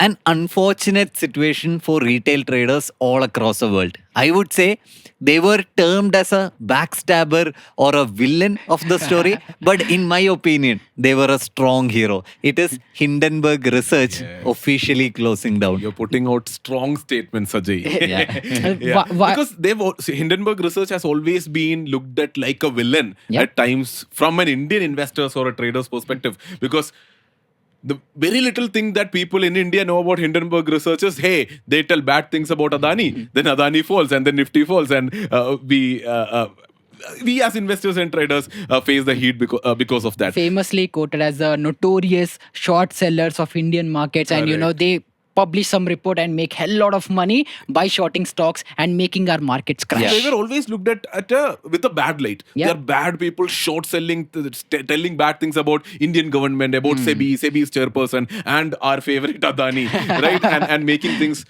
an unfortunate situation for retail traders all across the world. I would say they were termed as a backstabber or a villain of the story, but in my opinion, they were a strong hero. It is Hindenburg Research Yes. officially closing down. You're putting out strong statements, Ajay. Yeah. Because Hindenburg Research has always been looked at like a villain Yeah. at times from an Indian investor's or a trader's perspective. Because the very little thing that people in India know about Hindenburg Research is, hey, they tell bad things about Adani, then Adani falls, and then Nifty falls, and we as investors and traders face the heat because of that. Famously quoted as the notorious short sellers of Indian markets, and Correct. they publish some report and make hell lot of money by shorting stocks and making our markets crash. They were always looked at with a bad light. Yeah. They are bad people, short selling, telling bad things about Indian government, about SEBI's chairperson, and our favorite Adani, right? And making things.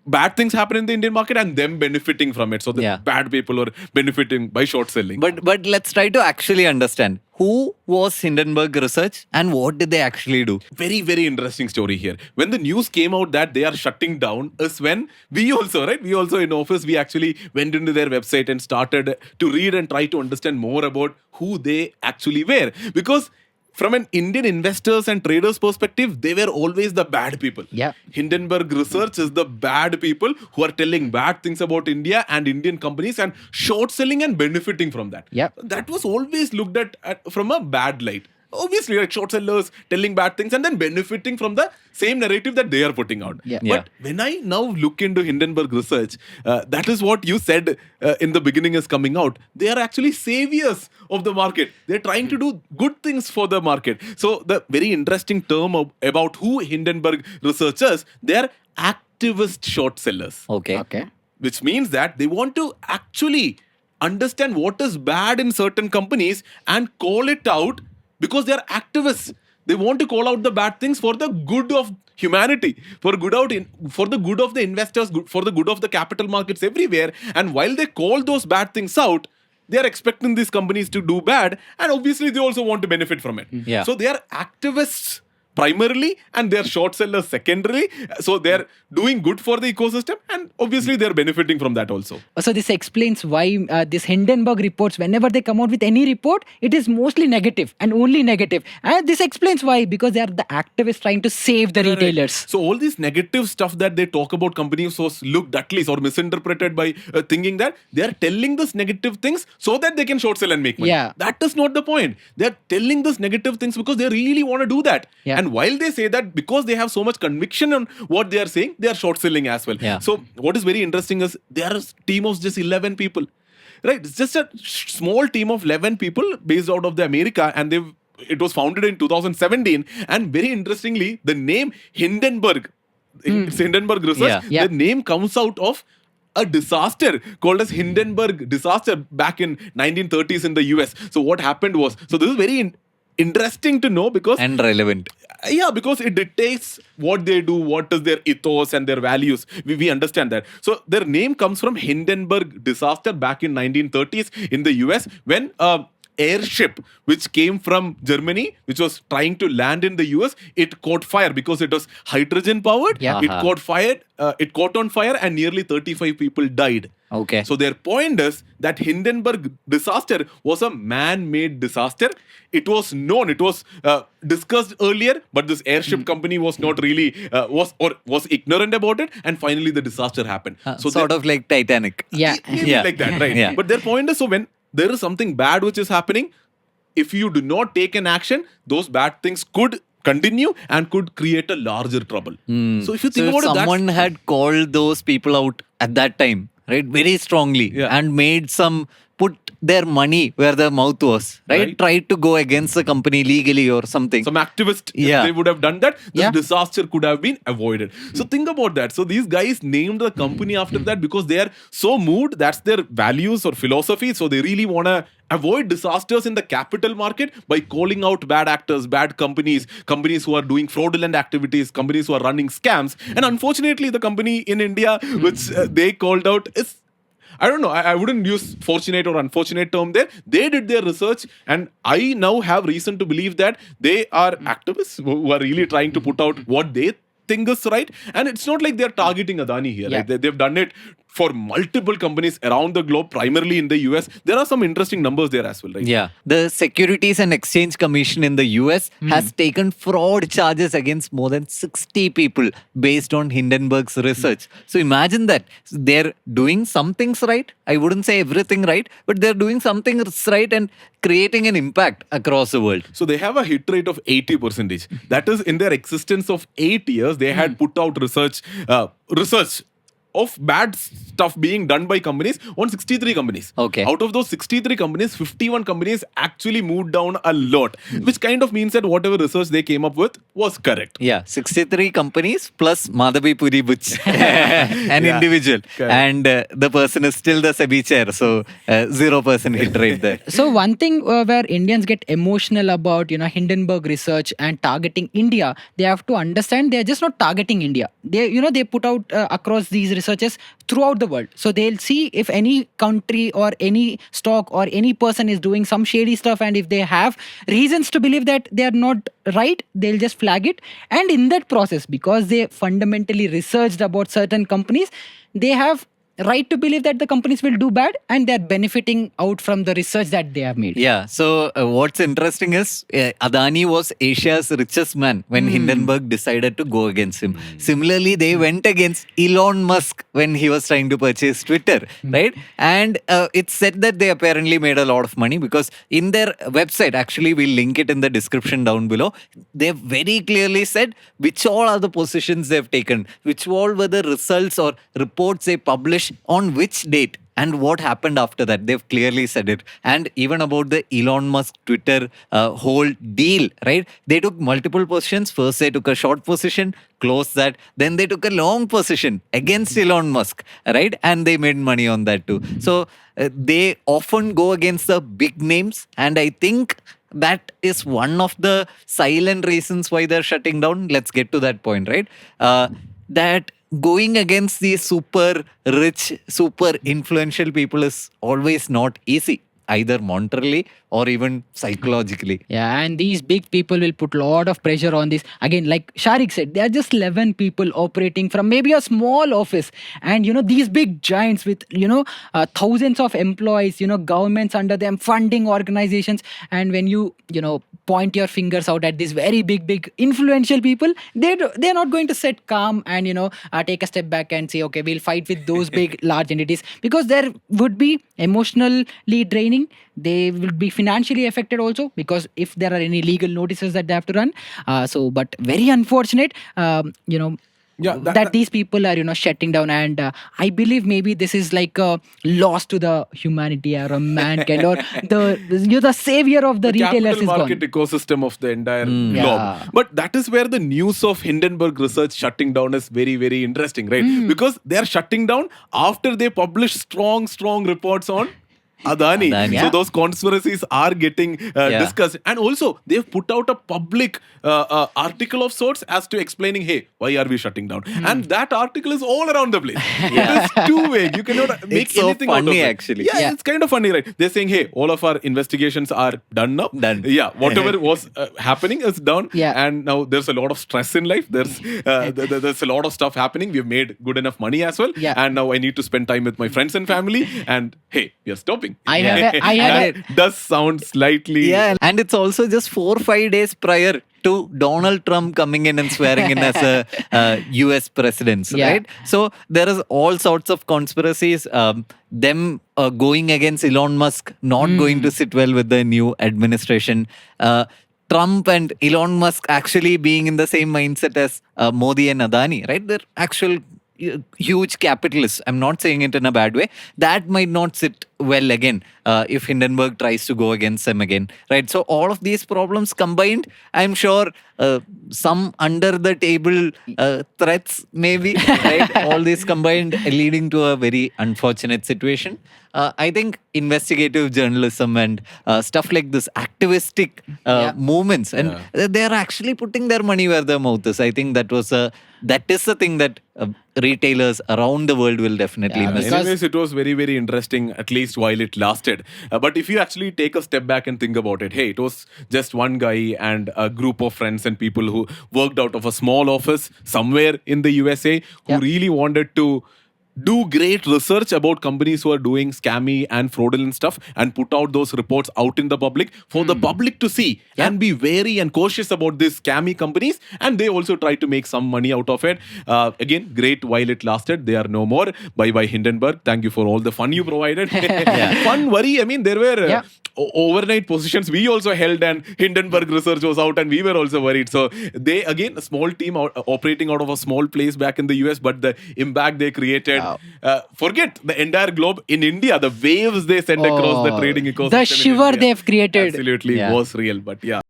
Bad things happen in the Indian market and them benefiting from it. So the Yeah. bad people are benefiting by short selling. But let's try to actually understand who was Hindenburg Research and what did they actually do? Very, very interesting story here. When the news came out that they are shutting down is when we also in office, we actually went into their website and started to read and try to understand more about who they actually were. Because from an Indian investors and traders perspective, they were always the bad people. Yeah. Hindenburg Research is the bad people who are telling bad things about India and Indian companies and short selling and benefiting from that. Yeah. That was always looked at from a bad light. Obviously, like short sellers telling bad things and then benefiting from the same narrative that they are putting out. Yeah. Yeah. But when I now look into Hindenburg Research, that is what you said in the beginning is coming out. They are actually saviors of the market. They're trying to do good things for the market. So the very interesting term about who Hindenburg Research is, they're activist short sellers. Okay. Which means that they want to actually understand what is bad in certain companies and call it out because they are activists. They want to call out the bad things for the good of humanity, for the good of the investors, for the good of the capital markets everywhere. And while they call those bad things out, they are expecting these companies to do bad, and obviously they also want to benefit from it. Yeah. So they are activists primarily and they're short sellers secondarily. So they're doing good for the ecosystem and obviously they're benefiting from that also. So this explains why this Hindenburg reports, whenever they come out with any report, it is mostly negative and only negative. And this explains why, because they are the activists trying to save the retailers. So all this negative stuff that they talk about companies was looked at least or misinterpreted by thinking that they are telling this negative things so that they can short sell and make money. Yeah. That is not the point. They are telling this negative things because they really want to do that. Yeah. And while they say that, because they have so much conviction on what they are saying, they are short selling as well. Yeah. So what is very interesting is they are a team of just 11 people. Right? It's just a small team of 11 people based out of the America, and it was founded in 2017. And very interestingly, the name Hindenburg, it's Hindenburg Research, Yeah. the name comes out of a disaster called as Hindenburg disaster back in 1930s in the US. So what happened was, so this is very interesting to know because And relevant. because it dictates what they do, what is their ethos and their values. We understand that. So their name comes from Hindenburg disaster back in 1930s in the US when airship which came from Germany, which was trying to land in the US, it caught fire because it was hydrogen powered. Yeah. It caught on fire and nearly 35 people died. Okay. So their point is that Hindenburg disaster was a man-made disaster. It was known, it was discussed earlier, but this airship company was not really was ignorant about it, and finally the disaster happened. Sort of like Titanic. Yeah. Maybe Yeah. like that, right? Yeah. But their point is, so when there is something bad which is happening, if you do not take an action, those bad things could continue and could create a larger trouble. So if you think So if about it, someone had called those people out at that time, right, very strongly, Yeah. and put their money where their mouth was, right? Right. Tried to go against the company legally or something. some activist, Yeah. if they would have done that, this Yeah. disaster could have been avoided. So think about that. So these guys named the company after that because they are so moved. That's their values or philosophy. So they really want to avoid disasters in the capital market by calling out bad actors, bad companies who are doing fraudulent activities, companies who are running scams. And unfortunately, the company in India which they called out is, I don't know, I wouldn't use fortunate or unfortunate term there. They did their research, and I now have reason to believe that they are activists who are really trying to put out what they think is right. And it's not like they're targeting Adani here. Yeah. Right? They've done it for multiple companies around the globe, primarily in the US. There are some interesting numbers there as well, right? Yeah. The Securities and Exchange Commission in the US has taken fraud charges against more than 60 people based on Hindenburg's research. So imagine that. They're doing some things right. I wouldn't say everything right, but they're doing something right and creating an impact across the world. So they have a hit rate of 80%. That is, in their existence of 8 years, they had put out research of bad stuff being done by companies on 63 companies. Okay. Out of those 63 companies, 51 companies actually moved down a lot, which kind of means that whatever research they came up with was correct. Yeah, 63 companies plus Madhavi Puri Butch, an Yeah, individual. correct. And the person is still the SEBI chair. So 0% hit rate there. So one thing where Indians get emotional about, Hindenburg research and targeting India, they have to understand they're just not targeting India. They put out across these researches throughout the world. So they'll see if any country or any stock or any person is doing some shady stuff, and if they have reasons to believe that they are not right, they'll just flag it. And in that process, because they fundamentally researched about certain companies, they have right to believe that the companies will do bad, and they're benefiting out from the research that they have made. Yeah, so what's interesting is Adani was Asia's richest man when Hindenburg decided to go against him. Similarly, they went against Elon Musk when he was trying to purchase Twitter, right? And it's said that they apparently made a lot of money because in their website, actually we'll link it in the description down below, they've very clearly said which all are the positions they've taken, which all were the results or reports they published on which date and what happened after that. They've clearly said it. And even about the Elon Musk Twitter whole deal, right? They took multiple positions. First, they took a short position, closed that. Then they took a long position against Elon Musk, right? And they made money on that too. So they often go against the big names. And I think that is one of the silent reasons why they're shutting down. Let's get to that point, right? That going against these super rich, super influential people is always not easy, either monetarily or even psychologically. Yeah, and these big people will put a lot of pressure on this. Again, like Sharique said, there are just 11 people operating from maybe a small office. And, these big giants with, thousands of employees, governments under them, funding organizations. And when you, point your fingers out at these very big influential people, they're not going to sit calm and, take a step back and say, okay, we'll fight with those big, large entities, because there would be emotionally draining. They will be financially affected also, because if there are any legal notices that they have to run. But very unfortunate, that these people are, shutting down. And I believe maybe this is like a loss to the humanity or a mankind, or the savior of the retailers capital is market gone. ecosystem of the entire globe. Yeah. But that is where the news of Hindenburg research shutting down is very, very interesting, right? Because they are shutting down after they publish strong reports on Adani. Adani. So Yeah. those conspiracies are getting discussed. And also, they've put out a public article of sorts as to explaining, hey, why are we shutting down? And that article is all around the place. It is too vague. You cannot make It's so anything out of funny, it. actually. Yeah, it's kind of funny, right? They're saying, hey, all of our investigations are done now. Done. Yeah, whatever was happening is done. Yeah. And now there's a lot of stress in life. There's a lot of stuff happening. We've made good enough money as well. Yeah. And now I need to spend time with my friends and family. And hey, we are stopping. I have a- That does sound slightly. Yeah, and it's also just 4 or 5 days prior to Donald Trump coming in and swearing in as a US president, Yeah. right? So there is all sorts of conspiracies. Them going against Elon Musk, not going to sit well with the new administration. Trump and Elon Musk actually being in the same mindset as Modi and Adani, right? They're actual huge capitalists. I'm not saying it in a bad way. That might not sit well again if Hindenburg tries to go against them again, right? So all of these problems combined, I'm sure some under the table threats maybe, right? All these combined leading to a very unfortunate situation. I think investigative journalism and stuff like this, activistic movements, and they're actually putting their money where their mouth is. I think that is the thing that retailers around the world will definitely Yeah, miss. because- Anyways, it was very, very interesting, at least while it lasted. But if you actually take a step back and think about it, hey, it was just one guy and a group of friends and people who worked out of a small office somewhere in the USA who Yeah. really wanted to do great research about companies who are doing scammy and fraudulent stuff and put out those reports out in the public for the public to see and be wary and cautious about these scammy companies. And they also try to make some money out of it. Again, great while it lasted. They are no more. Bye bye, Hindenburg. Thank you for all the fun you provided. Fun worry. I mean, there were Yeah. overnight positions we also held, and Hindenburg research was out, and we were also worried. So they, again, a small team operating out of a small place back in the US, but the impact they created. Forget the entire globe. In India, the waves they sent across the trading ecosystem. The in shiver India they've created. absolutely Yeah. was real. But yeah.